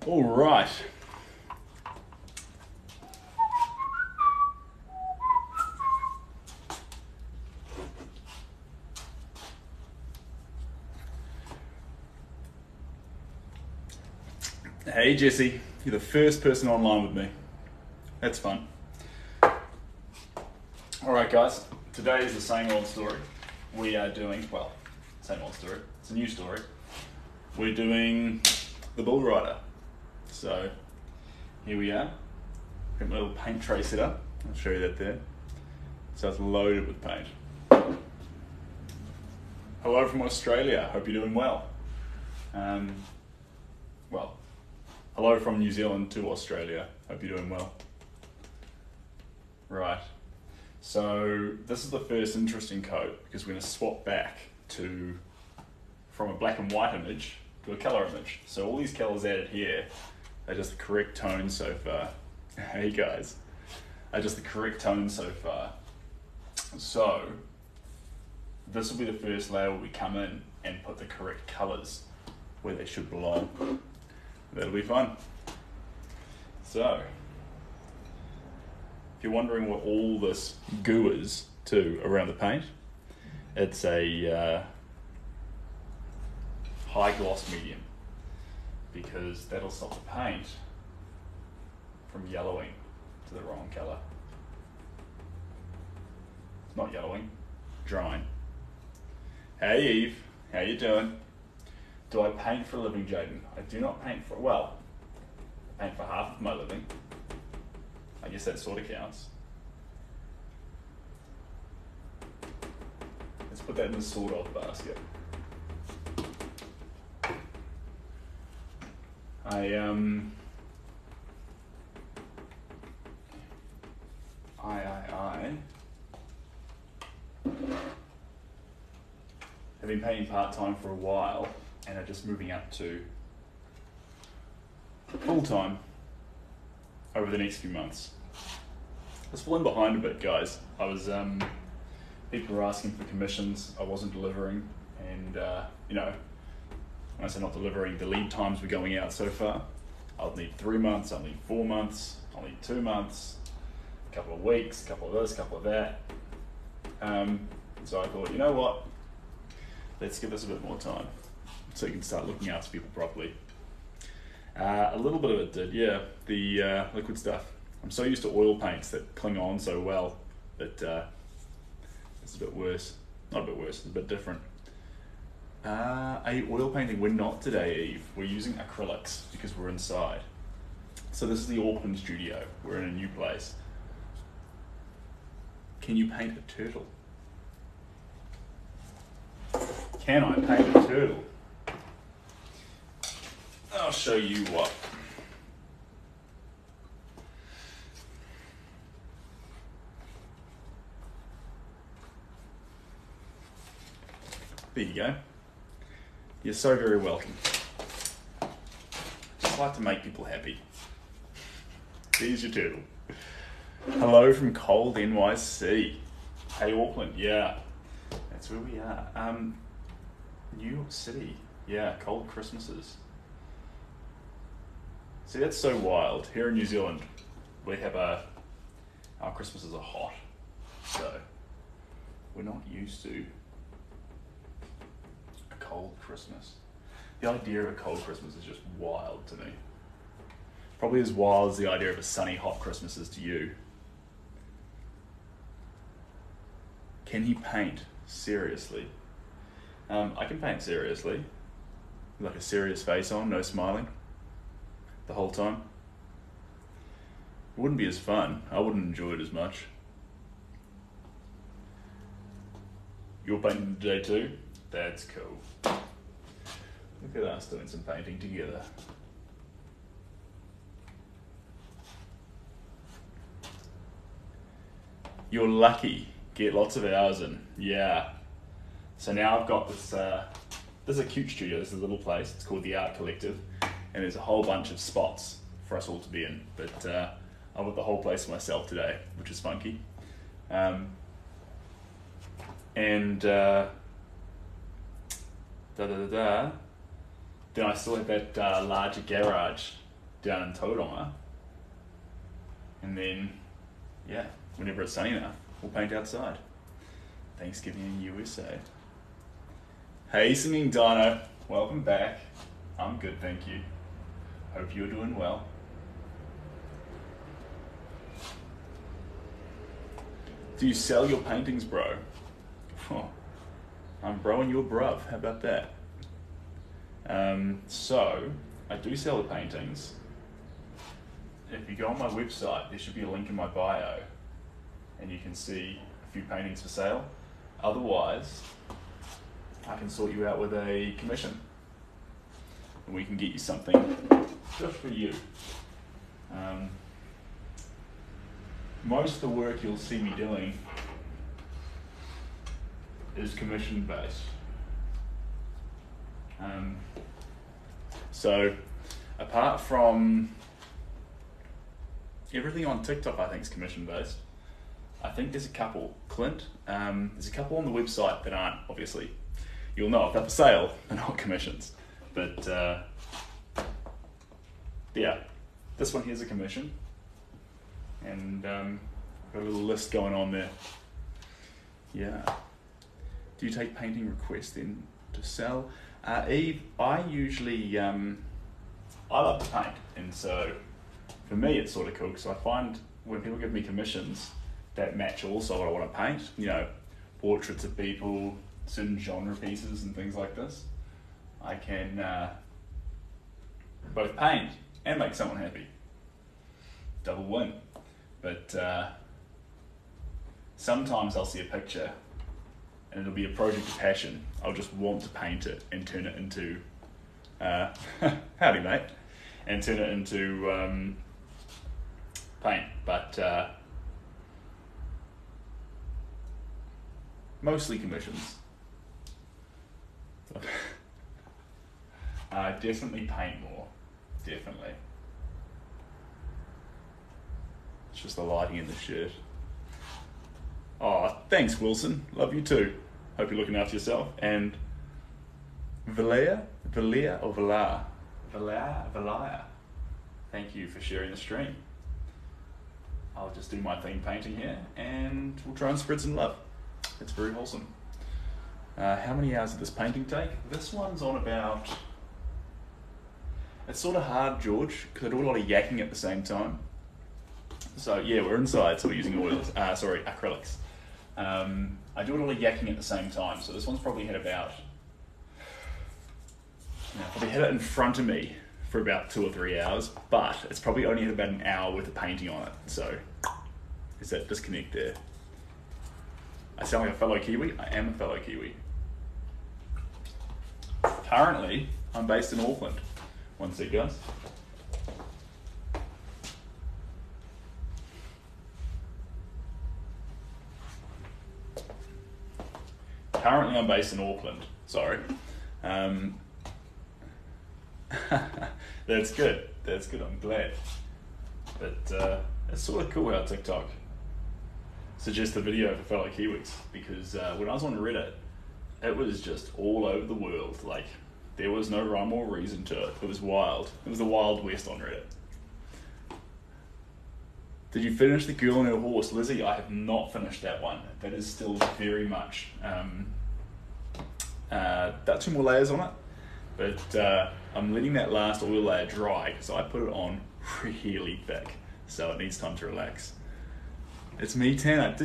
All right. Hey Jesse, you're the first person online with me. That's fun. All right guys, today is the same old story. We are doing, well, same old story, it's a new story. We're doing the Bull Rider. So here we are. Got my little paint tray set up. I'll show you that there. So it's loaded with paint. Hello from Australia, hope you're doing well. Well, hello from New Zealand to Australia, hope you're doing well. Right, so this is the first interesting coat because we're going to swap back from a black and white image to a colour image. So all these colours added here are just the correct tone so far. Hey guys, are just the correct tone so far. So this will be the first layer where we come in and put the correct colours where they should belong. That'll be fun. So, if you're wondering what all this goo is too around the paint, it's a high gloss medium because that'll stop the paint from yellowing to the wrong colour. It's not yellowing, drying. Hey Eve, how you doing? Do I paint for a living, Jaden? I do not paint for, well, I paint for half of my living. I guess that sort of counts. Let's put that in the sort of basket. I have been painting part-time for a while and are just moving up to full-time over the next few months. Let's fall in behind a bit, guys. I was, people were asking for commissions, I wasn't delivering, and you know, when I say not delivering, the lead times were going out so far. I'll need 3 months, I'll need 4 months, I'll need 2 months, a couple of weeks, a couple of this, a couple of that. So I thought, you know what? Let's give this a bit more time so you can start looking after people properly. A little bit of it did, yeah, the liquid stuff. I'm so used to oil paints that cling on so well that it's a bit worse. Not a bit worse, it's a bit different. Oil painting, we're not today, Eve. We're using acrylics because we're inside. So this is the Auckland Studio. We're in a new place. Can you paint a turtle? Can I paint a turtle? I'll show you what. There you go. You're so very welcome. Just like to make people happy. There's your turtle. Hello from cold NYC. Hey Auckland, yeah. That's where we are. New York City, yeah, cold Christmases. See, that's so wild. Here in New Zealand, we have our Christmases are hot, so we're not used to a cold Christmas. The idea of a cold Christmas is just wild to me. Probably as wild as the idea of a sunny, hot Christmas is to you. Can he paint seriously? I can paint seriously, like a serious face on, no smiling, the whole time. It wouldn't be as fun. I wouldn't enjoy it as much. You're painting today too? That's cool. Look at us doing some painting together. You're lucky. Get lots of hours in. Yeah. So now I've got this, this is a cute studio, this is a little place, it's called the Art Collective, and there's a whole bunch of spots for us all to be in, but I've got the whole place to myself today, which is funky. Then I still have that larger garage down in Tauranga. And then, yeah, whenever it's sunny enough, we'll paint outside. Thanksgiving in USA. Hey, Singing Dino, welcome back. I'm good, thank you. Hope you're doing well. Do you sell your paintings, bro? Oh, I'm broing your bruv, how about that? So, I do sell the paintings. If you go on my website, there should be a link in my bio, and you can see a few paintings for sale. Otherwise, I can sort you out with a commission, and we can get you something just for you. Most of the work you'll see me doing is commission based. So apart from everything on TikTok, I think is commission based. I think there's a couple, Clint, there's a couple on the website that aren't, obviously, you'll know if they're for sale, they're not commissions. But yeah, this one here's a commission. And got a little list going on there. Yeah. Do you take painting requests then to sell? Eve, I usually, I love to paint. And so for me, it's sort of cool because I find when people give me commissions that match also what I want to paint, you know, portraits of people, certain genre pieces and things like this, I can both paint and make someone happy. Double win. But sometimes I'll see a picture and it'll be a project of passion. I'll just want to paint it and turn it into, howdy mate, and turn it into paint. But mostly commissions. Definitely paint more, definitely. It's just the lighting in the shirt. Oh, thanks Wilson, love you too. Hope you're looking after yourself. And Valia, thank you for sharing the stream. I'll just do my theme painting here and we'll try and spread some love. It's very wholesome. How many hours did this painting take? This one's on about, it's sort of hard, George, because I do a lot of yakking at the same time. So yeah, we're inside, so we're using oils, acrylics. I do a lot of yakking at the same time, so this one's probably had about, probably had it in front of me for about 2 or 3 hours, but it's probably only had about an hour worth of painting on it, so there's that disconnect there. I sound like a fellow Kiwi? I am a fellow Kiwi. Currently, I'm based in Auckland. One sec, guys. Currently, I'm based in Auckland. Sorry. That's good. That's good. I'm glad. But it's sort of cool how TikTok suggests a video for fellow Kiwis, because when I was on Reddit, it was just all over the world. Like, there was no rhyme or reason to it. It was wild. It was the Wild West on Reddit. Did you finish The Girl and Her Horse? Lizzie, I have not finished that one. That is still very much, got 2 more layers on it, but I'm letting that last oil layer dry because I put it on really thick, so it needs time to relax. It's me, Tanner.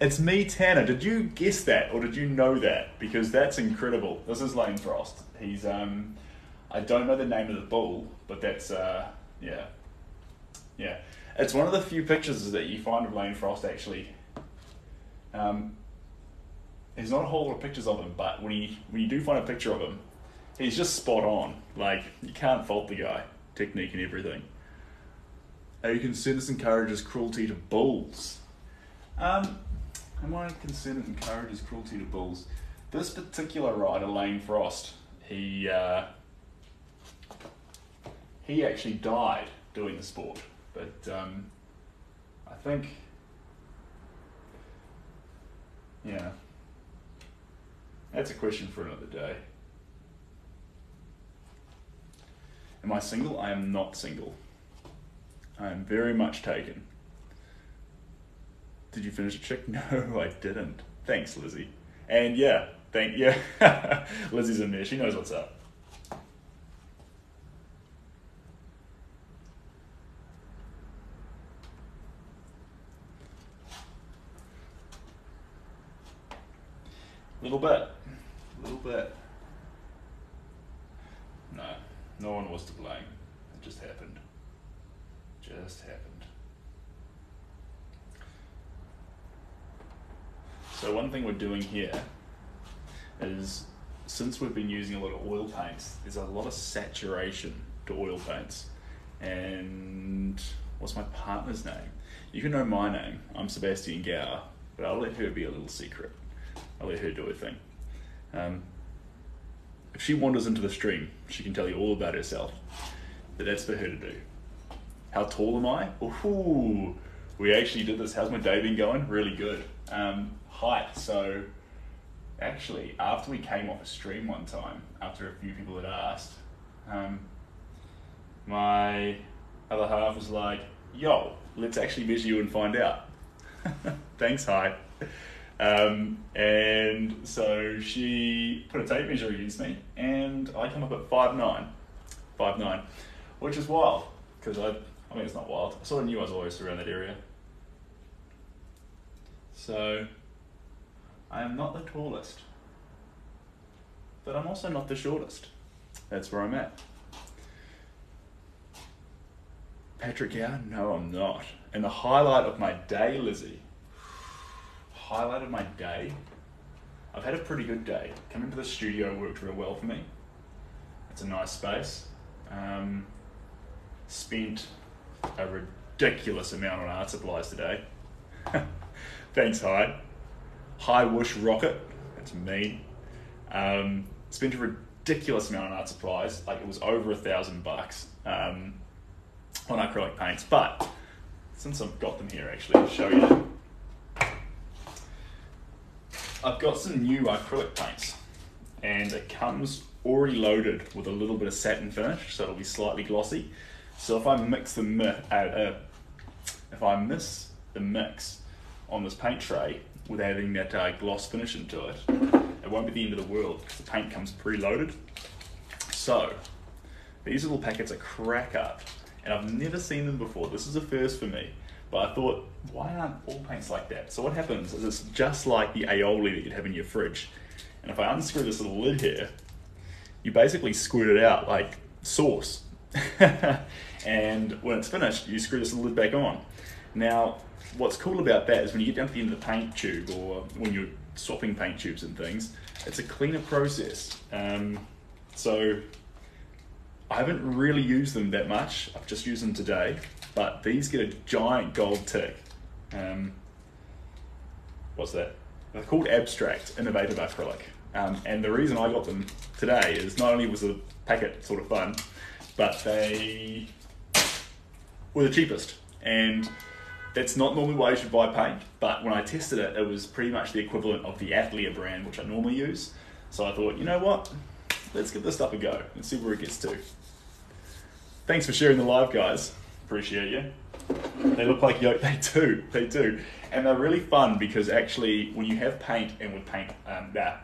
It's me, Tanner. Did you guess that, or did you know that? Because that's incredible. This is Lane Frost. He's, I don't know the name of the bull, but that's, yeah. Yeah. It's one of the few pictures that you find of Lane Frost, actually. There's not a whole lot of pictures of him, but when you do find a picture of him, he's just spot on. Like, you can't fault the guy. Technique and everything. Are you concerned this encourages cruelty to bulls? Am I concerned it encourages cruelty to bulls? This particular rider, Lane Frost, he actually died doing the sport, but I think, yeah, that's a question for another day. Am I single? I am not single. I am very much taken. Did you finish a chick? No, I didn't. Thanks, Lizzie. And yeah, Lizzie's in there. She knows what's up. Little bit. No, no one was to blame. It just happened. So one thing we're doing here is, since we've been using a lot of oil paints, there's a lot of saturation to oil paints. And what's my partner's name? You can know my name. I'm Sebastian Gower, but I'll let her be a little secret. I'll let her do her thing. If she wanders into the stream, she can tell you all about herself, but that's for her to do. How tall am I? Ooh, we actually did this. How's my day been going? Really good. Height, so actually after we came off a stream one time, after a few people had asked, my other half was like, yo, let's actually measure you and find out. Thanks, hi. And so she put a tape measure against me, and I come up at 5'9", which is wild, because I mean, it's not wild. I sort of knew I was always around that area. So I am not the tallest, but I'm also not the shortest. That's where I'm at. Patrick Gower? No, I'm not. And the highlight of my day, Lizzie. Highlight of my day? I've had a pretty good day. Coming to the studio worked real well for me. It's a nice space. Spent a ridiculous amount on art supplies today. Thanks, Hi. Hi Whoosh Rocket. That's me. Spent a ridiculous amount on art supplies. Like, it was over $1,000 on acrylic paints. But since I've got them here, actually, I'll show you. I've got some new acrylic paints, and it comes already loaded with a little bit of satin finish, so it'll be slightly glossy. So if I miss the mix on this paint tray with adding that gloss finish into it, it won't be the end of the world, because the paint comes pre-loaded. So these little packets are crack up, and I've never seen them before. This is a first for me. But I thought, why aren't all paints like that? So what happens is it's just like the aioli that you'd have in your fridge. And if I unscrew this little lid here, you basically squirt it out like sauce. And when it's finished, you screw this little lid back on. Now, what's cool about that is when you get down to the end of the paint tube, or when you're swapping paint tubes and things, it's a cleaner process. So I haven't really used them that much. I've just used them today. But these get a giant gold tick. What's that? They're called Abstract Innovative Acrylic. And the reason I got them today is not only was the packet sort of fun, but they were the cheapest. And that's not normally why you should buy paint, but when I tested it, it was pretty much the equivalent of the Atelier brand, which I normally use. So I thought, you know what? Let's give this stuff a go and see where it gets to. Thanks for sharing the live, guys. Appreciate you. They look like yolk. They do, and they're really fun because actually, when you have paint and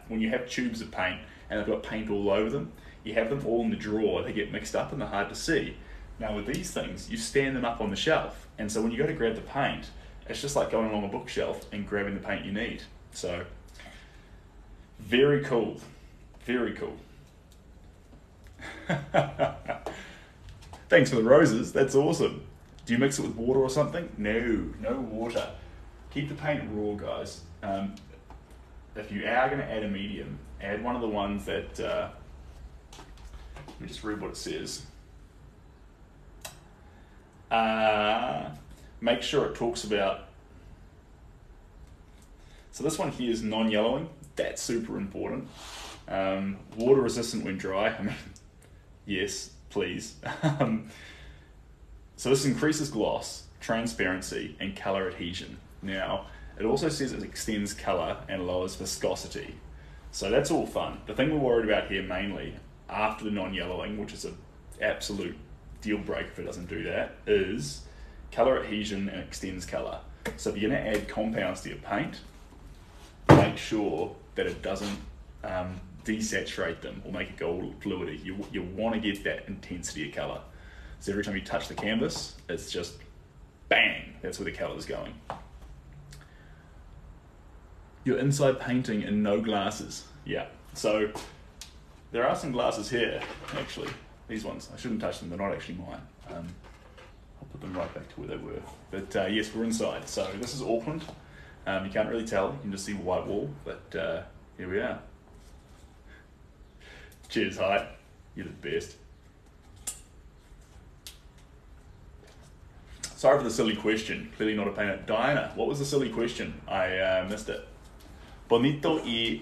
when you have tubes of paint and they've got paint all over them, you have them all in the drawer. They get mixed up and they're hard to see. Now with these things, you stand them up on the shelf, and so when you go to grab the paint, it's just like going along a bookshelf and grabbing the paint you need. So very cool, very cool. Thanks for the roses, that's awesome. Do you mix it with water or something? No water. Keep the paint raw, guys. If you are going to add a medium, add one of the ones that, let me just read what it says. Make sure it talks about, so this one here is non-yellowing. That's super important. Water resistant when dry. I mean, yes, please. So this increases gloss, transparency, and color adhesion. Now, it also says it extends color and lowers viscosity. So that's all fun. The thing we're worried about here mainly, after the non-yellowing, which is a absolute deal breaker if it doesn't do that, is colour adhesion and extends colour. So if you're going to add compounds to your paint, make sure that it doesn't desaturate them or make it go all fluidy. You want to get that intensity of colour. So every time you touch the canvas, it's just bang, that's where the colour's going. Your inside painting and no glasses. Yeah, so there are some glasses here, actually. These ones, I shouldn't touch them, they're not actually mine. I'll put them right back to where they were. But yes, we're inside. So this is Auckland. You can't really tell, you can just see the white wall, but here we are. Cheers, Hyde. You're the best. Sorry for the silly question. Clearly not a painter. Diana, what was the silly question? I missed it. Bonito y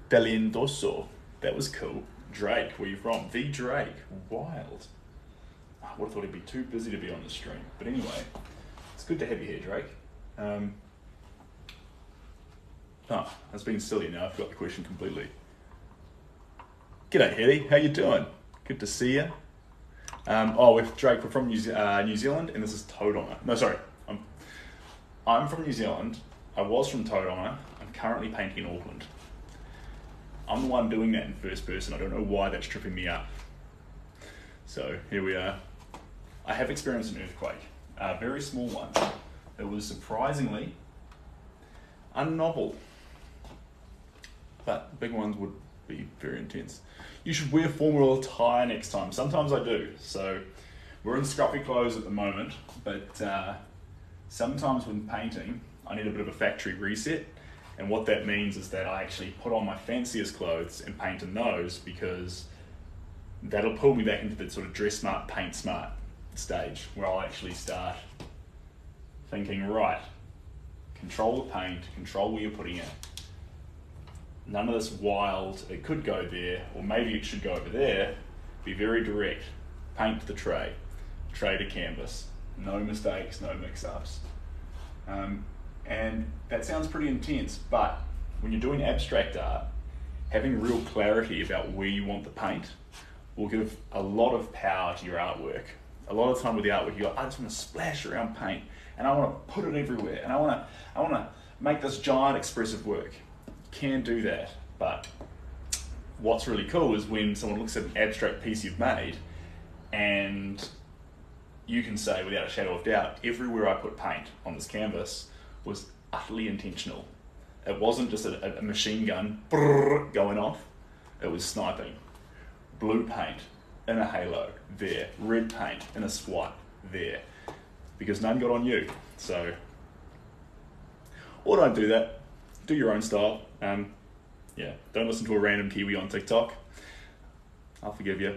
talentoso. That was cool. Drake, where you from? The Drake. Wild. I would have thought he'd be too busy to be on the stream. But anyway, it's good to have you here, Drake. That's been silly now. I forgot the question completely. G'day, Hetty. How you doing? Good to see you. With Drake, we're from New Zealand, and this is Tauranga. No, sorry. I'm from New Zealand. I was from Tauranga. I'm currently painting in Auckland. I'm the one doing that in first person. I don't know why that's tripping me up. So here we are. I have experienced an earthquake, a very small one. It was surprisingly unnovel, but big ones would be very intense. You should wear formal attire next time. Sometimes I do. So we're in scruffy clothes at the moment, but sometimes when painting, I need a bit of a factory reset. And what that means is that I actually put on my fanciest clothes and paint in those, because that'll pull me back into the sort of dress smart, paint smart stage, where I'll actually start thinking, right, control the paint, control where you're putting it. None of this wild, it could go there, or maybe it should go over there. Be very direct. Paint to the tray to canvas. No mistakes, no mix-ups. And that sounds pretty intense, but when you're doing abstract art, having real clarity about where you want the paint will give a lot of power to your artwork. A lot of time with the artwork, you go, I just want to splash around paint, and I want to put it everywhere, and I want to make this giant expressive work. Can do that, but what's really cool is when someone looks at an abstract piece you've made, and you can say without a shadow of doubt, everywhere I put paint on this canvas was utterly intentional. It wasn't just a machine gun going off, it was sniping. Blue paint in a halo, there. Red paint in a squat, there. Because none got on you, so. Or don't do that, do your own style. Yeah, don't listen to a random Kiwi on TikTok. I'll forgive you.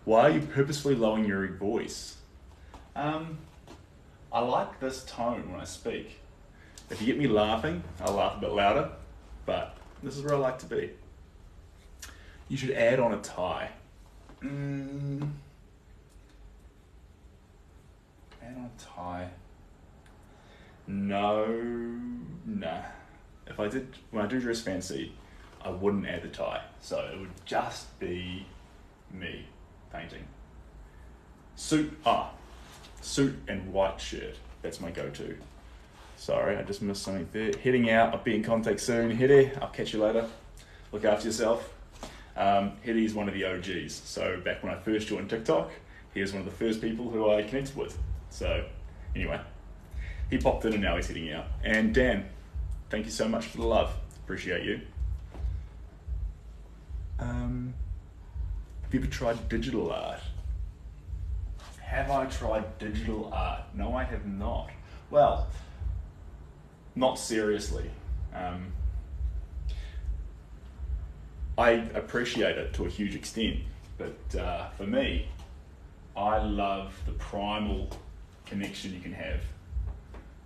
Why are you purposefully lowering your voice? I like this tone when I speak. If you get me laughing, I'll laugh a bit louder, but this is where I like to be. You should add on a tie. Add on a tie. No, nah. When I do dress fancy, I wouldn't add the tie. So it would just be me painting. Suit and white shirt. That's my go-to. Sorry, I just missed something there. Heading out, I'll be in contact soon. Hetty, I'll catch you later. Look after yourself. Hetty is one of the OGs. So back when I first joined TikTok, he was one of the first people who I connected with. So anyway, he popped in and now he's heading out. And Dan, thank you so much for the love. Appreciate you. Have you ever tried digital art? Have I tried digital art? No, I have not. Well, not seriously. I appreciate it to a huge extent, but for me, I love the primal connection you can have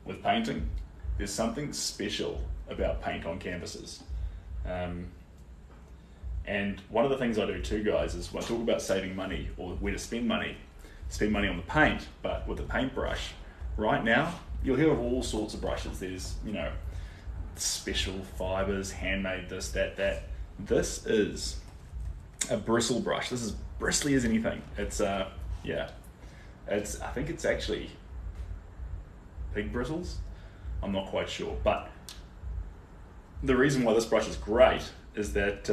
with painting. There's something special about paint on canvases. And one of the things I do too, guys, is when I talk about saving money or where to spend money on the paint, but with the paintbrush. Right now, you'll hear of all sorts of brushes. There's, special fibers, handmade, this, that. This is a bristle brush. This is bristly as anything. It's yeah, I think it's actually pig bristles. I'm not quite sure, but the reason why this brush is great is that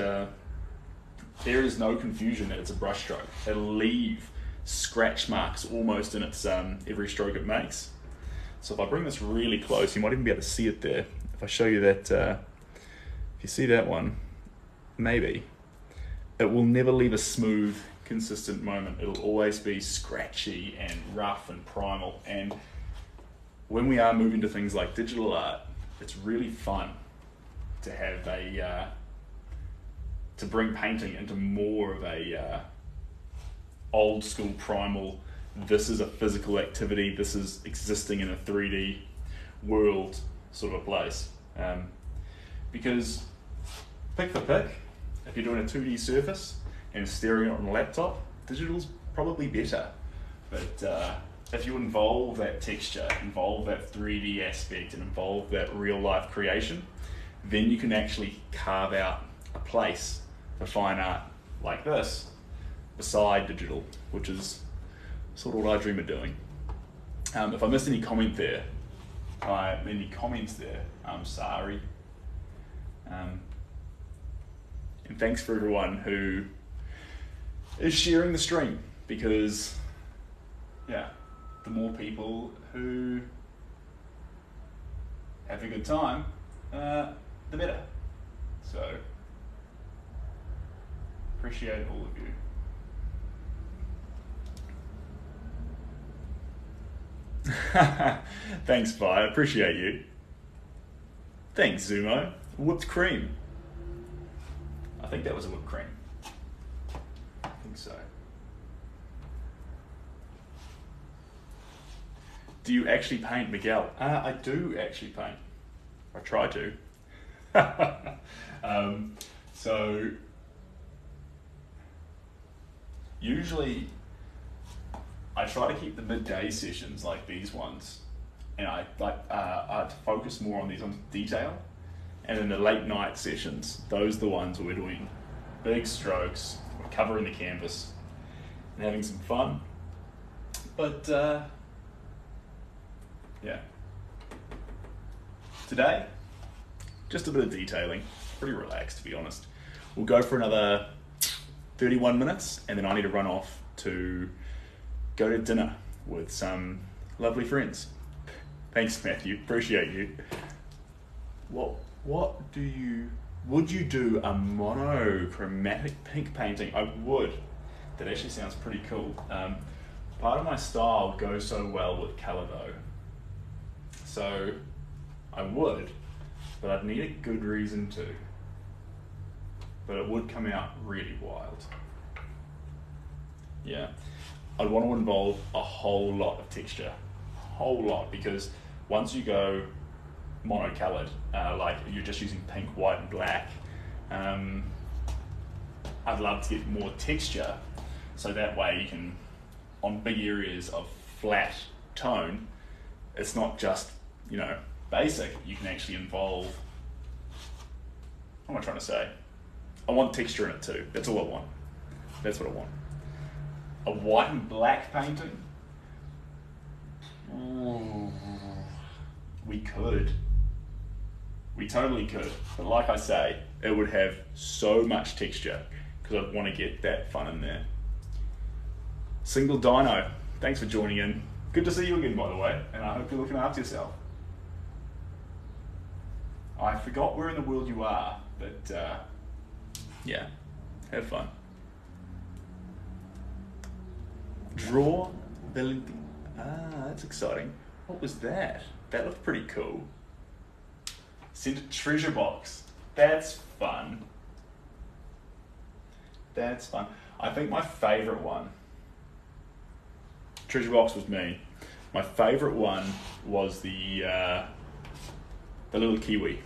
there is no confusion that it's a brush stroke. It'll leave scratch marks almost in its every stroke it makes. So if I bring this really close, you might even be able to see it there. If I show you that, if you see that one, maybe, it will never leave a smooth, consistent moment. It'll always be scratchy and rough and primal. And when we are moving to things like digital art, it's really fun to have to bring painting into more of a old school primal, this is a physical activity, this is existing in a 3D world sort of a place. Because pick the pick, if you're doing a 2D surface and staring at it on a laptop, digital's probably better. But if you involve that texture, involve that 3D aspect, and involve that real life creation, then you can actually carve out a place for fine art like this beside digital, which is sort of what I dream of doing. If I missed any comments there, I'm sorry. And thanks for everyone who is sharing the stream, because yeah, the more people who have a good time, the better. So appreciate all of you. Thanks, Vi. I appreciate you. Thanks, Zumo. Whipped cream. I think that was a whipped cream. I think so. Do you actually paint, Miguel? I do actually paint. I try to. So usually I try to keep the midday sessions like these ones, and I like to focus more on these on detail, and in the late night sessions, those are the ones where we're doing big strokes, we're covering the canvas and having some fun. But yeah, today just a bit of detailing, pretty relaxed to be honest. We'll go for another 31 minutes and then I need to run off to go to dinner with some lovely friends. Thanks, Matthew, appreciate you. Would you do a monochromatic pink painting? I would. That actually sounds pretty cool. Part of my style goes so well with colour though. So I would, but I'd need a good reason to. But it would come out really wild. Yeah, I'd want to involve a whole lot of texture, a whole lot, because once you go monocoloured, like you're just using pink, white and black, I'd love to get more texture, so that way you can, on big areas of flat tone, it's not just, you know, basic, you can actually involve, what am I trying to say? I want texture in it too, that's all I want. That's what I want. A white and black painting? Ooh, we could. We totally could. But like I say, it would have so much texture because I'd want to get that fun in there. Single Dino, thanks for joining in. Good to see you again, by the way, and I hope you're looking after yourself. I forgot where in the world you are, but yeah, have fun. Draw Valentine. Ah, that's exciting. What was that? That looked pretty cool. Sent a treasure box. That's fun. That's fun. I think my favourite one, treasure box was me. My favourite one was the little kiwi.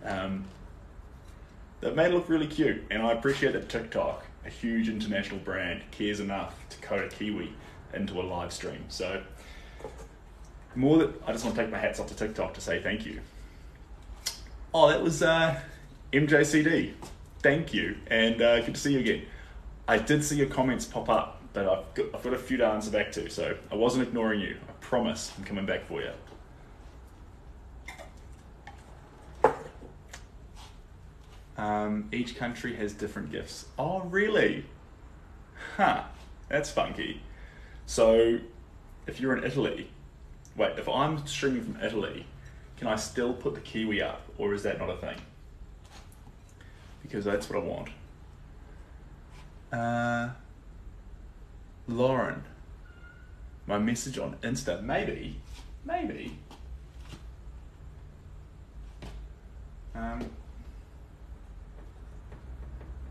That made it look really cute, and I appreciate that TikTok, a huge international brand, cares enough to code a kiwi into a live stream. So more that I just want to take my hats off to TikTok to say thank you. Oh, that was MJCD. Thank you, and good to see you again. I did see your comments pop up, but I've got a few to answer back to, so I wasn't ignoring you. I promise I'm coming back for you. Each country has different gifts. Oh, really? Huh, that's funky. So, if you're in Italy, wait, if I'm streaming from Italy, can I still put the Kiwi up, or is that not a thing? Because that's what I want. Lauren, my message on Insta, maybe.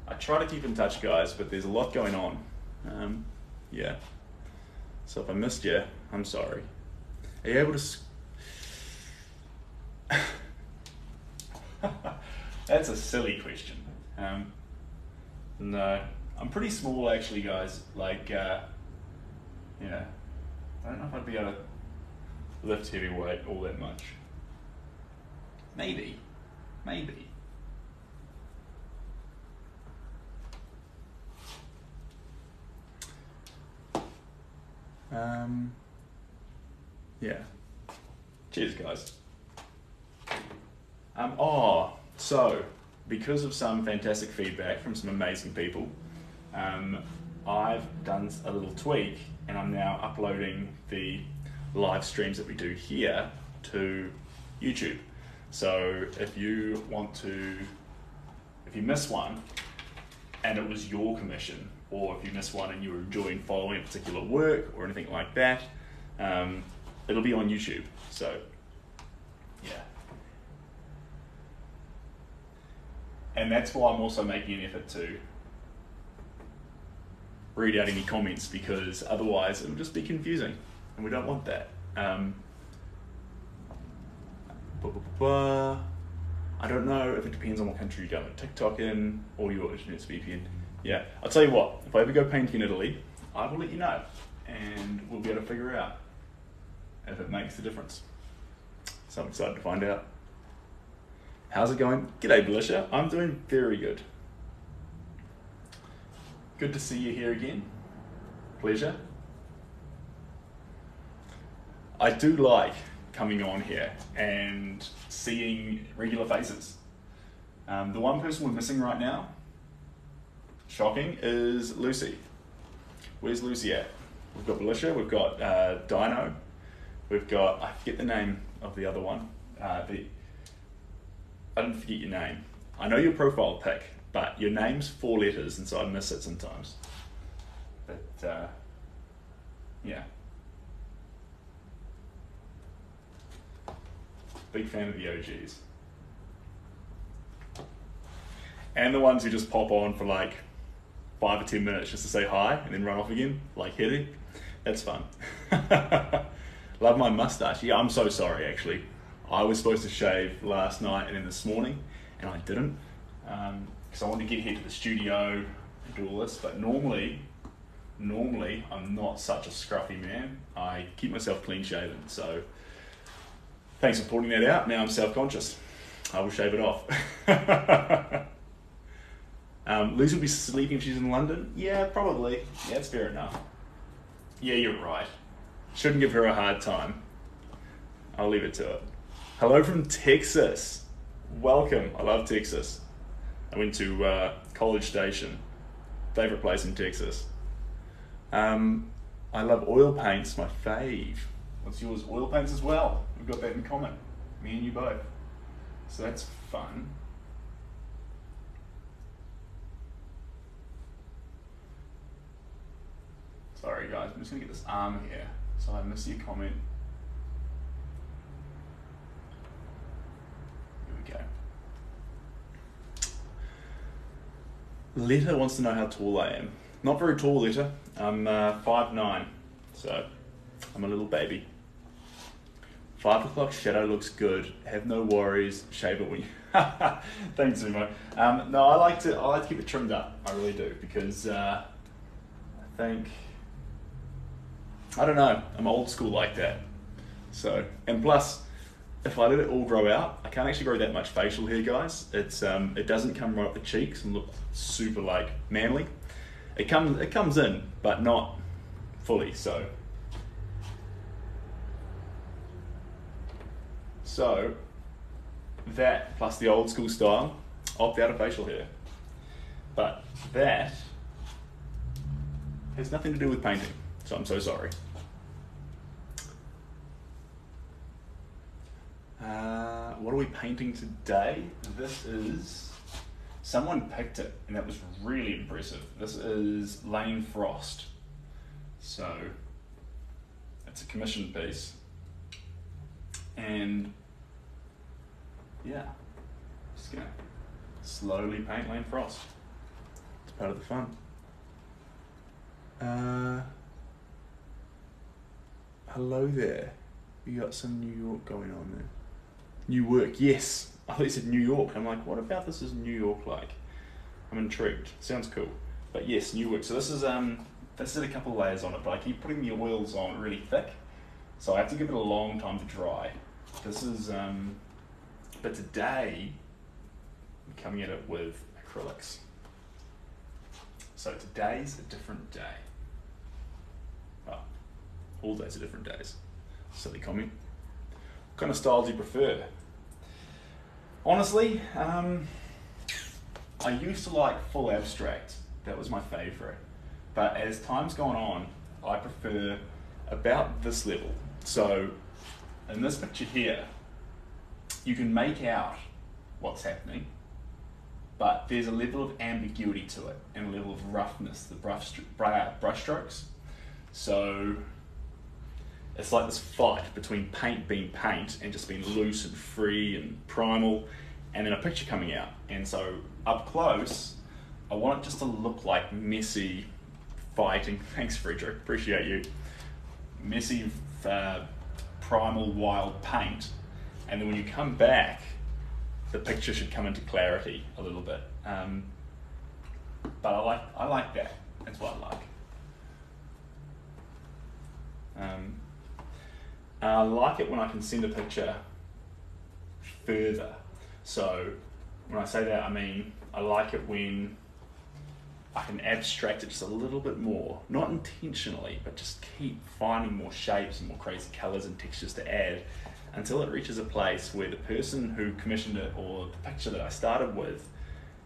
I try to keep in touch, guys, but there's a lot going on. Yeah. So if I missed you, I'm sorry. Are you able to... That's a silly question. No, I'm pretty small actually, guys. Like, yeah, I don't know if I'd be able to lift heavy weight all that much. Maybe. Yeah. Cheers, guys. So because of some fantastic feedback from some amazing people, I've done a little tweak, and I'm now uploading the live streams that we do here to YouTube. So if you miss one and it was your commission, or if you miss one and you were enjoying following a particular work or anything like that, it'll be on YouTube. So yeah. And that's why I'm also making an effort to read out any comments, because otherwise it'll just be confusing, and we don't want that. I don't know if it depends on what country you're going, TikTok in or your internet's VPN. Yeah, I'll tell you what, if I ever go painting in Italy, I will let you know, and we'll be able to figure out if it makes a difference. So I'm excited to find out. How's it going? G'day, Belisha. I'm doing very good. Good to see you here again. Pleasure. I do like coming on here and seeing regular faces. The one person we're missing right now, shocking, is Lucy. Where's Lucy at? We've got Belisha, we've got Dino, we've got, I forget the name of the other one. I didn't forget your name. I know your profile pic, but your name's 4 letters, and so I miss it sometimes. But, yeah. Big fan of the OGs. And the ones who just pop on for like 5 or 10 minutes just to say hi and then run off again, like Hetty. That's fun. Love my mustache. Yeah, I'm so sorry actually. I was supposed to shave last night and then this morning, and I didn't, because I wanted to get here to the studio and do all this, but normally I'm not such a scruffy man. I keep myself clean shaven, so thanks for pointing that out. Now I'm self-conscious. I will shave it off. Liz will be sleeping if she's in London? Yeah, probably. Yeah, that's fair enough. Yeah, you're right. Shouldn't give her a hard time. I'll leave it to it. Hello from Texas. Welcome. I love Texas. I went to College Station. Favorite place in Texas. I love oil paints, my fave. What's yours? Oil paints as well. We've got that in common. Me and you both. So that's fun. Sorry guys, I'm just gonna get this arm here. So I missed your comment. Here we go. Letta wants to know how tall I am. Not very tall, Letta. I'm 5'9", so I'm a little baby. 5 o'clock shadow looks good. Have no worries. Shave it when you... Thanks, Zumo. No, I like to keep it trimmed up. I really do, because I think, I don't know, I'm old school like that. So, and plus, if I let it all grow out, I can't actually grow that much facial hair, guys. It's it doesn't come right up the cheeks and look super like manly. it comes in, but not fully. So that plus the old school style, opt out of facial hair. But that has nothing to do with painting, so I'm so sorry. What are we painting today? This is, someone picked it and that was really impressive. This is Lane Frost. So it's a commission piece. And yeah, just gonna slowly paint Lane Frost. It's part of the fun. Hello there. You got some New York going on there. New work, yes. I thought you said New York. I'm like, what about this is New York like? I'm intrigued. Sounds cool. But yes, new work. So this is this is a couple of layers on it, but I keep putting the oils on really thick. So I have to give it a long time to dry. This is but today I'm coming at it with acrylics. So today's a different day. Well, all days are different days. Silly comment. What kind of style do you prefer? Honestly, I used to like full abstract. That was my favorite. But as time's gone on, I prefer about this level. So in this picture here, you can make out what's happening, but there's a level of ambiguity to it and a level of roughness, the brush strokes. So it's like this fight between paint being paint and just being loose and free and primal, and then a picture coming out. And so up close, I want it just to look like messy fighting. Thanks, Frederick, appreciate you. Messy, primal, wild paint. And then when you come back, the picture should come into clarity a little bit. But I like that. That's what I like. I like it when I can send a picture further. So when I say that, I mean, I like it when I can abstract it just a little bit more, not intentionally, but just keep finding more shapes and more crazy colors and textures to add until it reaches a place where the person who commissioned it or the picture that I started with,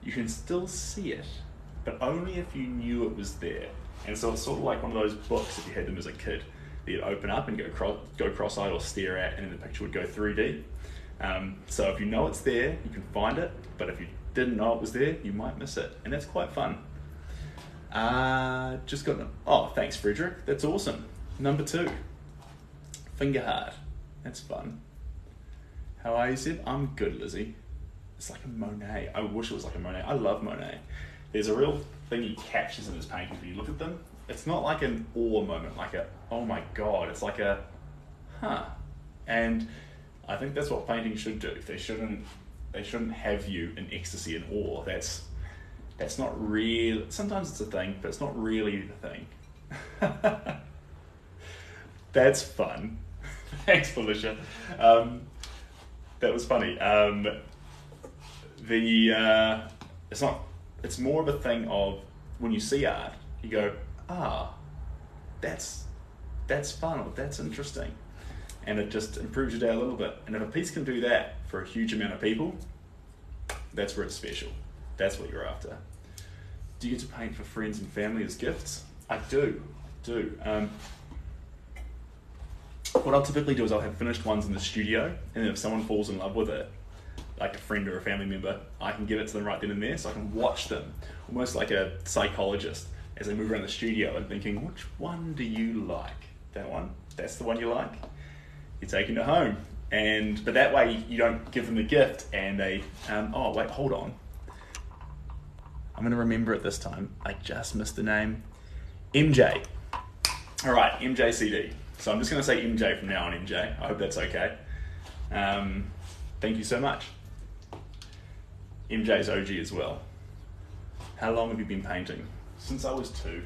you can still see it, but only if you knew it was there. And so it's sort of like one of those books, if you had them as a kid, that you'd open up and go cross-eyed or stare at, and then the picture would go 3D. So if you know it's there, you can find it, but if you didn't know it was there, you might miss it, and that's quite fun. Just got them. Oh, thanks, Frederick. That's awesome. Number 2, finger hard. That's fun. How are you, Seb? I'm good, Lizzie. It's like a Monet. I wish it was like a Monet. I love Monet. There's a real thing he captures in his paintings when you look at them. It's not like an awe moment, like a, oh my God. It's like a, huh. And I think that's what painting should do. They shouldn't have you in ecstasy and awe. That's not real. Sometimes it's a thing, but it's not really the thing. That's fun. Thanks, Felicia. That was funny. It's more of a thing of when you see art, you go, that's fun, or that's interesting. And it just improves your day a little bit. And if a piece can do that for a huge amount of people, that's where it's special. That's what you're after. Do you get to paint for friends and family as gifts? I do. What I'll typically do is I'll have finished ones in the studio, and then if someone falls in love with it, like a friend or a family member, I can give it to them right then and there, so I can watch them, almost like a psychologist, as they move around the studio and thinking, which one do you like? That one? That's the one you like? You're taking it home. But that way you don't give them the gift and they, oh wait, hold on. I'm gonna remember it this time. I just missed the name. MJ. All right, MJ CD. So I'm just gonna say MJ from now on, MJ. I hope that's okay. Thank you so much. MJ's OG as well. How long have you been painting? Since I was 2.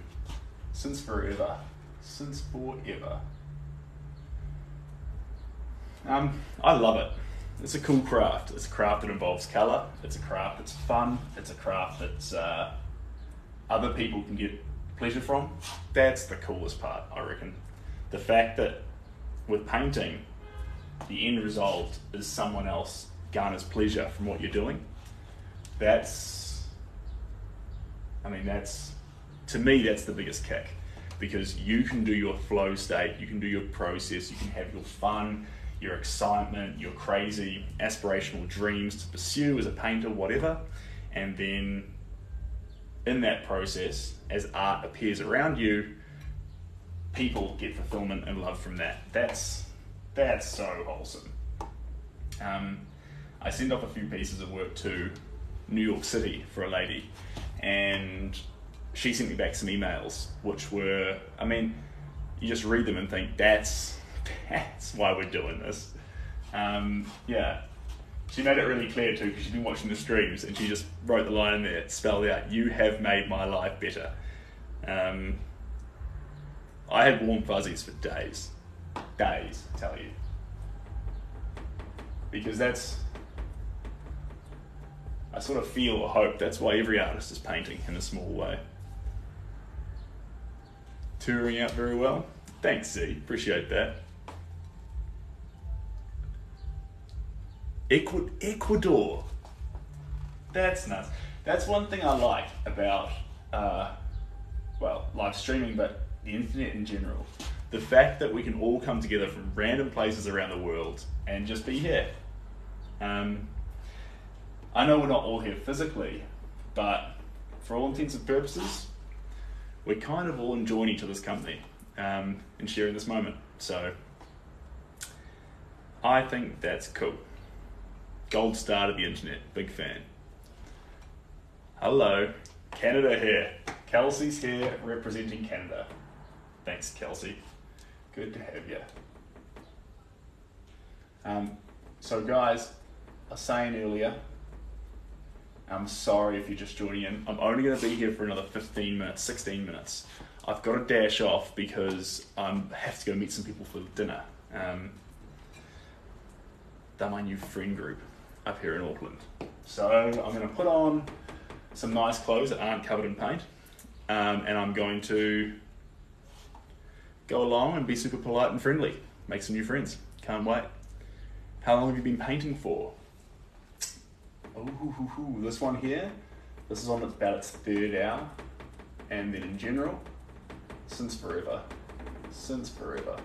Since forever. Since forever. I love it. It's a cool craft. It's a craft that involves colour. It's a craft that's fun. It's a craft that's other people can get pleasure from, that's the coolest part, I reckon. The fact that with painting, the end result is someone else garners pleasure from what you're doing. To me, that's the biggest kick, because you can do your flow state, you can do your process, you can have your fun, your excitement, your crazy aspirational dreams to pursue as a painter, whatever, and then in that process, as art appears around you, people get fulfillment and love from that. That's so wholesome. I sent off a few pieces of work to New York City for a lady, and she sent me back some emails, which were, I mean, you just read them and think, that's why we're doing this. Yeah, she made it really clear too, because she'd been watching the streams, and she just wrote the line in there, spelled out, "You have made my life better." I had warm fuzzies for days, I tell you, because I sort of feel or hope that's why every artist is painting in a small way. Touring out very well. Thanks, Z, appreciate that. Ecuador. That's nuts. That's one thing I like about, live streaming, but the internet in general. The fact that we can all come together from random places around the world and just be here. I know we're not all here physically, but for all intents and purposes, we're kind of all enjoying each other's company and sharing this moment. So I think that's cool. Gold star to the internet, big fan. Hello, Canada here. Kelsey's here representing Canada. Thanks, Kelsey. Good to have you. So guys, I was saying earlier, I'm sorry if you're just joining in. I'm only going to be here for another 15 minutes, 16 minutes. I've got to dash off because I have to go meet some people for dinner. They're my new friend group up here in Auckland. So I'm going to put on some nice clothes that aren't covered in paint, and I'm going to go along and be super polite and friendly, make some new friends. Can't wait. How long have you been painting for? Oh, this one here, this is on about its third hour, and then in general, since forever. Since forever.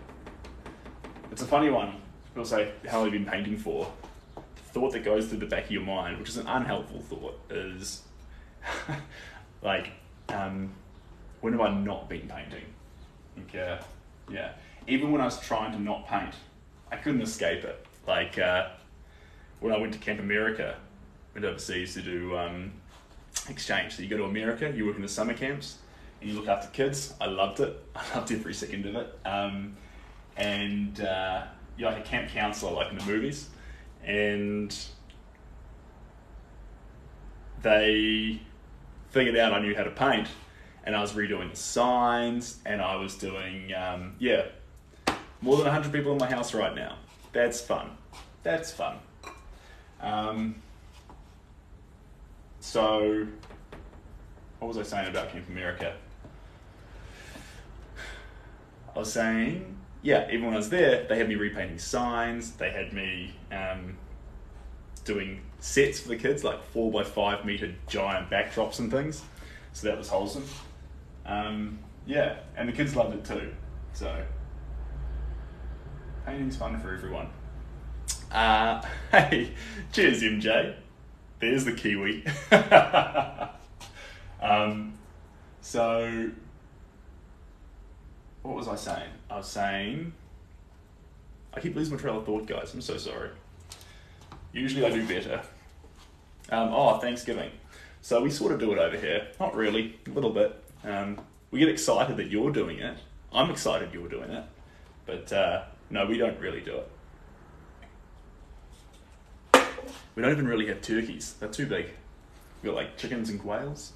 It's a funny one. People say, how long have you been painting for? The thought that goes through the back of your mind, which is an unhelpful thought, is like, when have I not been painting? Like, yeah. Even when I was trying to not paint, I couldn't escape it. Like, when I went to Camp America, went overseas to do exchange. So you go to America, you work in the summer camps, and you look after kids. I loved it. I loved every second of it. And you're like a camp counselor, like in the movies. And they figured out I knew how to paint, and I was redoing the signs, and I was doing, more than 100 people in my house right now. That's fun. That's fun. So, what was I saying about Camp America? I was saying, yeah, even when I was there, they had me repainting signs, they had me doing sets for the kids, like 4x5 meter giant backdrops and things, so that was wholesome. Yeah, and the kids loved it too, so painting's fun for everyone. Hey, cheers MJ. There's the Kiwi. So, what was I saying? I was saying, I keep losing my trail of thought, guys. I'm so sorry. Usually I do better. Thanksgiving. So we sort of do it over here. Not really, a little bit. We get excited that you're doing it. I'm excited you're doing it. But no, we don't really do it. We don't even really have turkeys. They're too big. We've got like chickens and quails.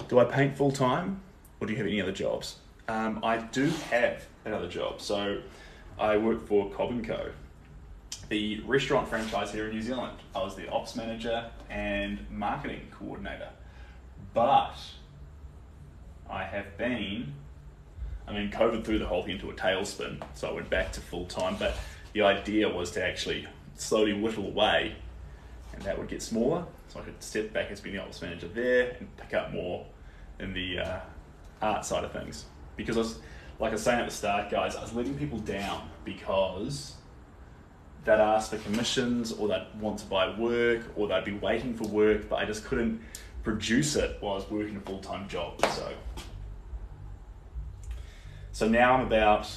Do I paint full time, or do you have any other jobs? I do have another job. So I work for Cobb & Co, the restaurant franchise here in New Zealand. I was the ops manager and marketing coordinator. But I have been, COVID threw the whole thing into a tailspin, so I went back to full time, but the idea was to actually slowly whittle away, and that would get smaller, so I could step back as being the office manager there and pick up more in the art side of things. Because like I was saying at the start, guys, I was letting people down because they'd ask for commissions, or they'd want to buy work, or they'd be waiting for work, but I just couldn't produce it while I was working a full-time job. So now I'm about,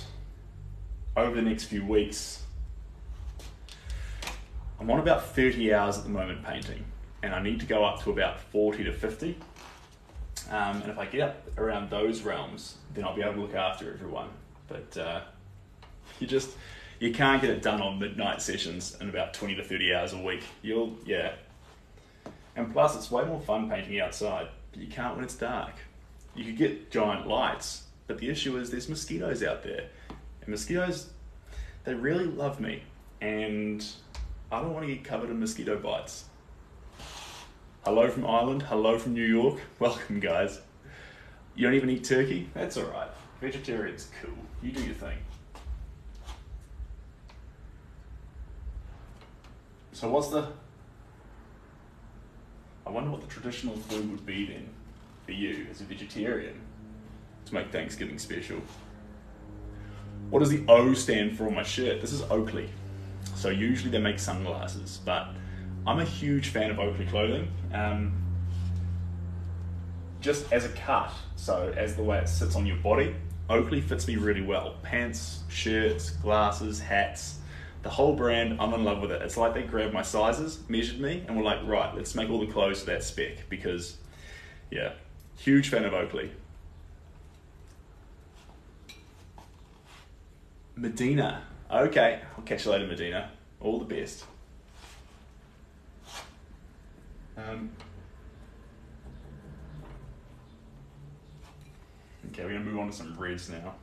over the next few weeks, I'm on about 30 hours at the moment painting, and I need to go up to about 40 to 50. And if I get up around those realms, then I'll be able to look after everyone. But you can't get it done on midnight sessions in about 20 to 30 hours a week. And plus it's way more fun painting outside, but you can't when it's dark. You could get giant lights, but the issue is there's mosquitoes out there. And mosquitoes, they really love me, and I don't want to get covered in mosquito bites. Hello from Ireland, hello from New York. Welcome, guys. You don't even eat turkey? That's all right. Vegetarian's cool. You do your thing. So I wonder what the traditional food would be then for you as a vegetarian to make Thanksgiving special. What does the O stand for on my shirt? This is Oakley. So usually they make sunglasses, but I'm a huge fan of Oakley clothing. Just as a cut, so as the way it sits on your body, Oakley fits me really well. Pants, shirts, glasses, hats, the whole brand, I'm in love with it. It's like they grabbed my sizes, measured me, and were like, right, let's make all the clothes to that spec, because, yeah, huge fan of Oakley. Medina. Okay, I'll catch you later, Medina. All the best. Okay, we're going to move on to some reds now.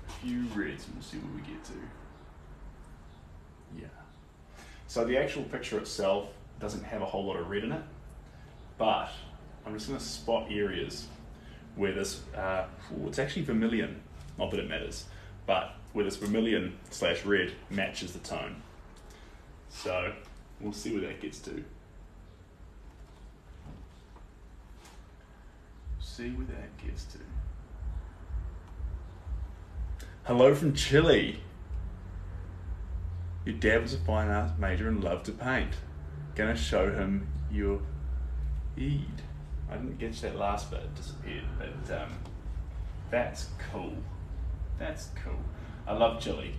A few reds, and we'll see what we get to. Yeah. So the actual picture itself doesn't have a whole lot of red in it, but I'm just going to spot areas where this, it's actually vermilion, not that it matters, but where this vermilion / red matches the tone. So we'll see where that gets to. See where that gets to. Hello from Chile. Your dad was a fine arts major and loved to paint. Gonna show him your Eid. I didn't get that last bit, it disappeared, but that's cool. That's cool. I love Chile.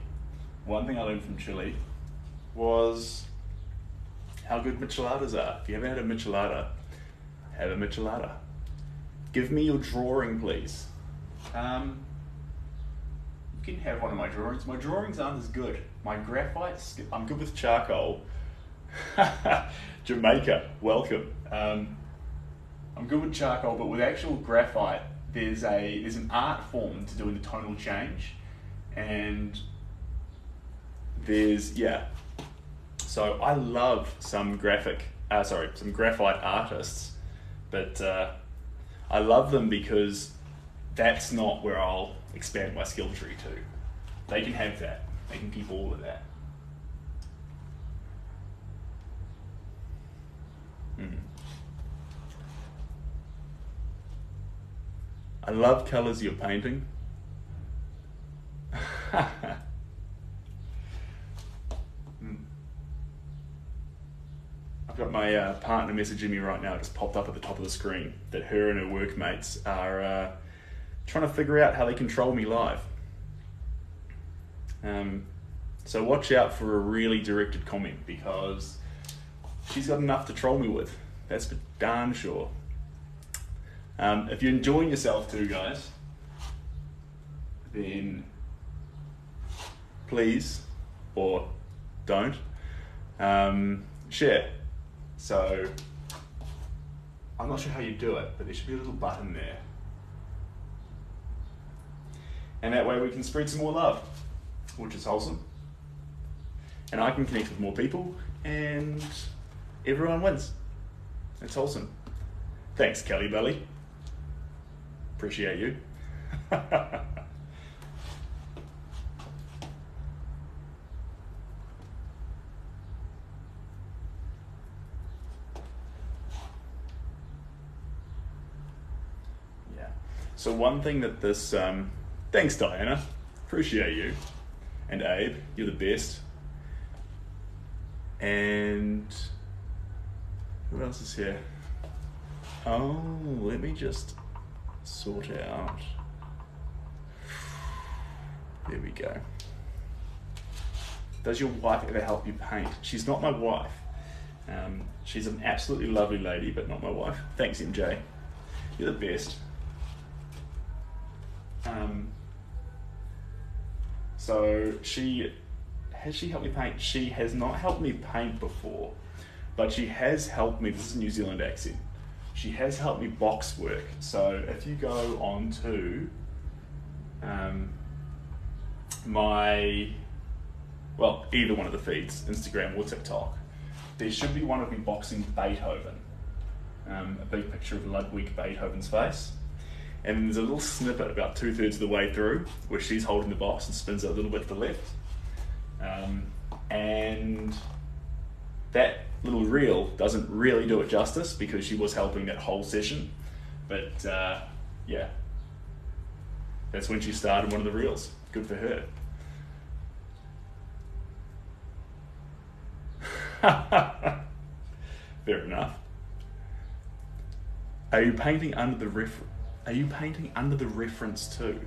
One thing I learned from Chile was how good micheladas are. If you haven't had a michelada, have a michelada. Give me your drawing, please. You can have one of my drawings. My drawings aren't as good. My graphites, I'm good with charcoal. Jamaica, welcome. I'm good with charcoal, but with actual graphite, there's an art form to doing the tonal change, and so I love some graphite artists, but I love them because that's not where I'll expand my skill tree to. They can have that. They can keep all of that. I love colours you're painting. I've got my partner messaging me right now. It just popped up at the top of the screen that her and her workmates are trying to figure out how they control me live. So watch out for a really directed comment, because she's got enough to troll me with. That's for darn sure. If you're enjoying yourself too, guys, then please, or don't, share. So I'm not sure how you do it, but there should be a little button there. And that way we can spread some more love, which is wholesome. and I can connect with more people, and everyone wins. It's wholesome. Thanks, Kelly Belly. Appreciate you. So one thing that this, thanks Diana, appreciate you, and Abe, you're the best. And who else is here? Oh, let me just sort it out. There we go. Does your wife ever help you paint? She's not my wife. She's an absolutely lovely lady, but not my wife. Thanks, MJ. You're the best. So has she helped me paint? She has not helped me paint before, but she has helped me, this is a New Zealand accent, she has helped me box work. So if you go on to either one of the feeds, Instagram or TikTok, there should be one of me boxing Beethoven, a big picture of Ludwig Beethoven's face. And there's a little snippet about 2/3 of the way through where she's holding the box and spins it a little bit to the left. And that little reel doesn't really do it justice because she was helping that whole session. But yeah, that's when she started one of the reels. Good for her. Fair enough. Are you painting under the reference too?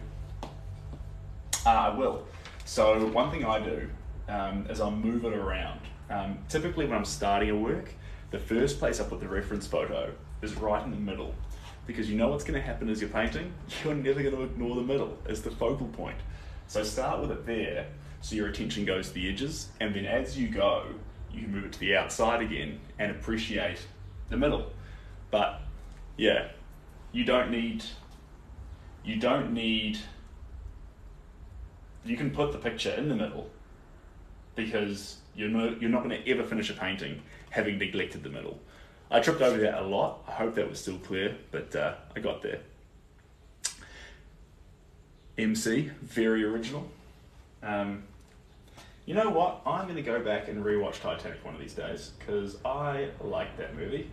I will. So one thing I do is I'll move it around. Typically when I'm starting a work, the first place I put the reference photo is right in the middle, because you know what's going to happen as you're painting? You're never going to ignore the middle as the focal point. So start with it there, so your attention goes to the edges, and then as you go, you can move it to the outside again and appreciate the middle. But yeah, you can put the picture in the middle, because you're not going to ever finish a painting having neglected the middle. I tripped over that a lot. I hope that was still clear, but I got there. MC, very original. You know what? I'm going to go back and rewatch Titanic one of these days, because I like that movie.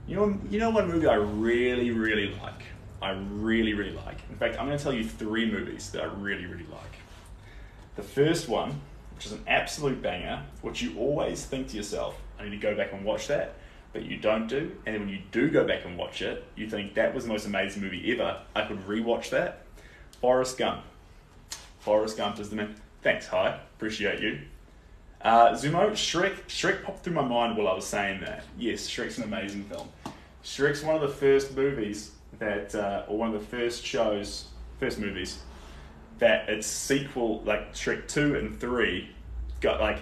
You know one movie I really, really like? I really, really like. In fact, I'm going to tell you 3 movies that I really, really like. The first one, which is an absolute banger, which you always think to yourself, I need to go back and watch that, but you don't do. And then when you do go back and watch it, you think that was the most amazing movie ever. I could rewatch that. Forrest Gump. Forrest Gump is the man. Thanks, hi. Appreciate you. Zumo, Shrek popped through my mind while I was saying that. Yes, Shrek's an amazing film. Shrek's one of the first movies that, or one of the first movies that its sequel, like Shrek 2 and 3, got like,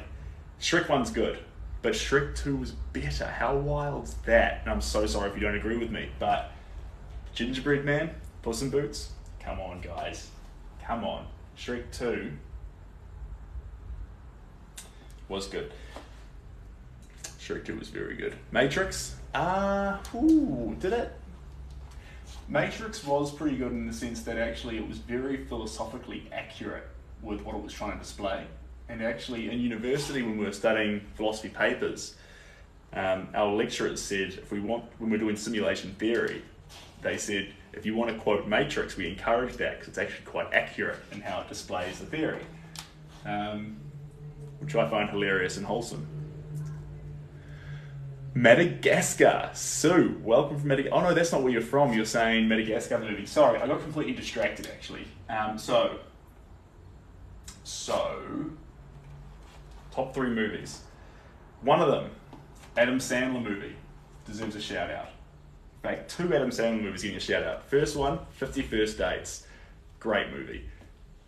Shrek 1's good, but Shrek 2 was better. How wild's that? And I'm so sorry if you don't agree with me, but Gingerbread Man, Puss in Boots, come on guys, come on. Shrek 2 was good. Shrek 2 was very good. Matrix, did it? Matrix was pretty good in the sense that actually it was very philosophically accurate with what it was trying to display. And actually in university when we were studying philosophy papers, our lecturers said when we're doing simulation theory, they said if you want to quote Matrix, we encourage that because it's actually quite accurate in how it displays the theory, which I find hilarious and wholesome. Madagascar. Sue, welcome from Madagascar. Oh no, that's not where you're from. You're saying Madagascar the movie. Sorry, I got completely distracted actually. So, top 3 movies. One of them, Adam Sandler movie, deserves a shout out. In fact, 2 Adam Sandler movies getting a shout out. First one, 50 First Dates. Great movie.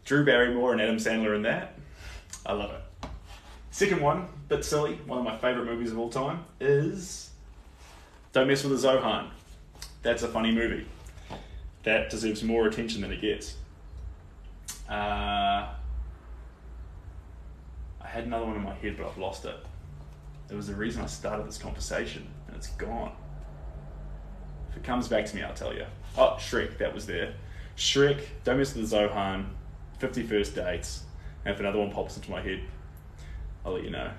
Drew Barrymore and Adam Sandler in that. I love it. Second one, bit silly, one of my favourite movies of all time, is Don't Mess with the Zohan. That's a funny movie. That deserves more attention than it gets. I had another one in my head, but I've lost it. It was the reason I started this conversation, and it's gone. If it comes back to me, I'll tell you. Oh, Shrek, that was there. Shrek, Don't Mess with the Zohan, 50 First Dates, and if another one pops into my head, I'll let you know.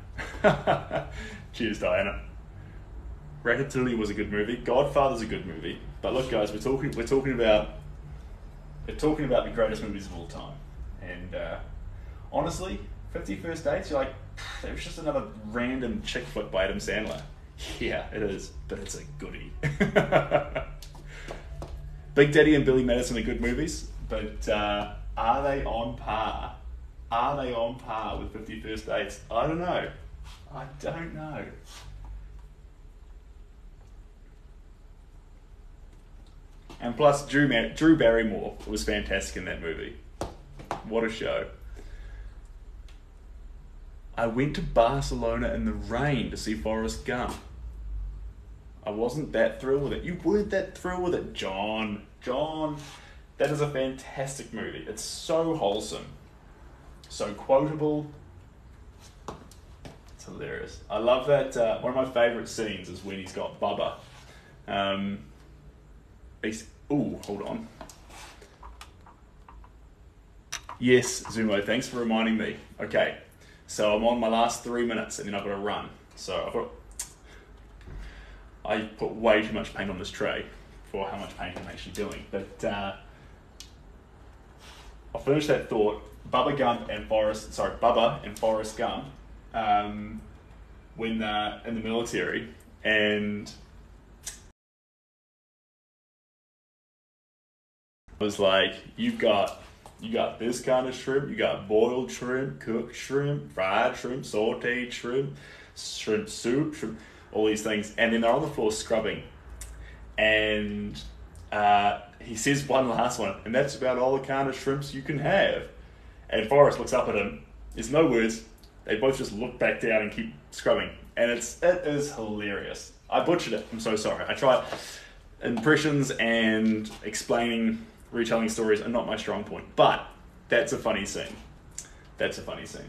Cheers, Diana. Ratatouille was a good movie. Godfather's a good movie. But look, guys, we're talking about the greatest movies of all time. And honestly, 50 First Dates, you're like, it was just another random chick flick by Adam Sandler. Yeah, it is, but it's a goodie. Big Daddy and Billy Madison are good movies, but are they on par? Are they on par with 50 First Dates? I don't know. I don't know. And plus, Drew Barrymore was fantastic in that movie. What a show. I went to Barcelona in the rain to see Forrest Gump. I wasn't that thrilled with it. You weren't that thrilled with it, John. John, that is a fantastic movie. It's so wholesome. So quotable. It's hilarious. I love that. One of my favourite scenes is when he's got Bubba. Ooh, hold on. Yes, Zumo, thanks for reminding me. Okay, so I'm on my last 3 minutes and then I've got to run. So I put way too much paint on this tray for how much paint I'm actually doing. But I'll finish that thought. Bubba and Forrest Gump when they're in the military, and I was like, you got this kind of shrimp, you got boiled shrimp, cooked shrimp, fried shrimp, sauteed shrimp, shrimp soup, shrimp, all these things. And then they're on the floor scrubbing. And he says one last one, and that's about all the kind of shrimps you can have. And Forrest looks up at him. There's no words. They both just look back down and keep scrubbing. And it is hilarious. I butchered it. I'm so sorry. I tried. Impressions and retelling stories are not my strong point, but that's a funny scene. That's a funny scene.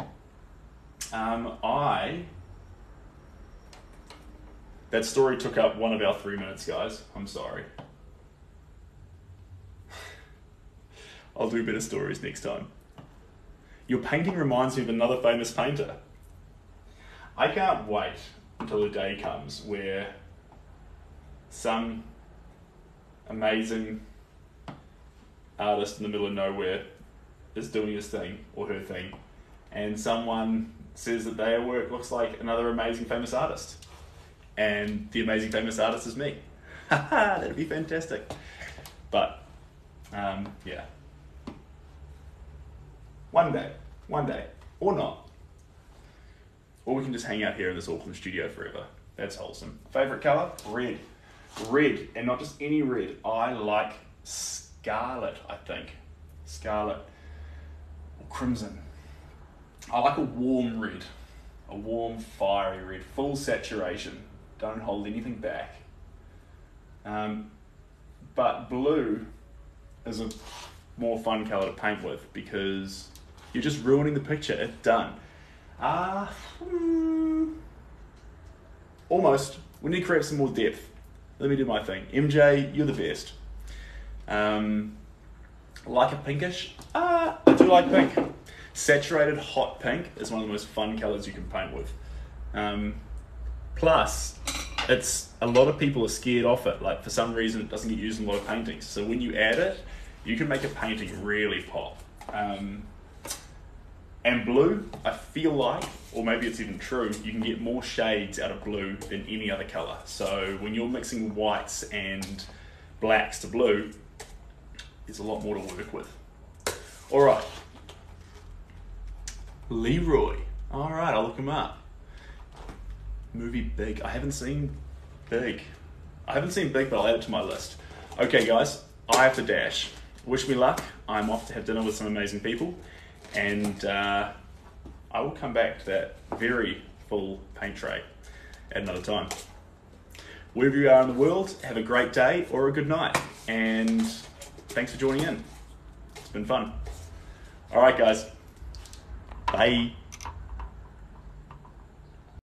That story took up one of our 3 minutes, guys. I'm sorry. I'll do better stories next time. Your painting reminds me of another famous painter. I can't wait until the day comes where some amazing artist in the middle of nowhere is doing his thing or her thing, and someone says that their work looks like another amazing famous artist, and the amazing famous artist is me. That'd be fantastic. But yeah, one day, or not, or we can just hang out here in this Auckland studio forever. That's wholesome. Favorite color? Red, and not just any red. I like scarlet, I think. Scarlet or crimson. I like a warm red. A warm, fiery red. Full saturation. Don't hold anything back. But blue is a more fun colour to paint with because you're just ruining the picture. It's done. Almost. We need to create some more depth. Let me do my thing. MJ, you're the best. Like a pinkish? I do like pink. Saturated hot pink is one of the most fun colours you can paint with. Plus, it's a lot of people are scared off it. Like, for some reason, it doesn't get used in a lot of paintings. So when you add it, you can make a painting really pop. And blue, I feel like, or maybe it's even true, you can get more shades out of blue than any other colour. So when you're mixing whites and blacks to blue, there's a lot more to work with. All right. Leroy. All right, I'll look him up. Movie Big. I haven't seen Big, but I'll add it to my list. Okay, guys, I have to dash. Wish me luck. I'm off to have dinner with some amazing people. And I will come back to that very full paint tray at another time. Wherever you are in the world, have a great day or a good night. And thanks for joining in. It's been fun. All right, guys. Bye.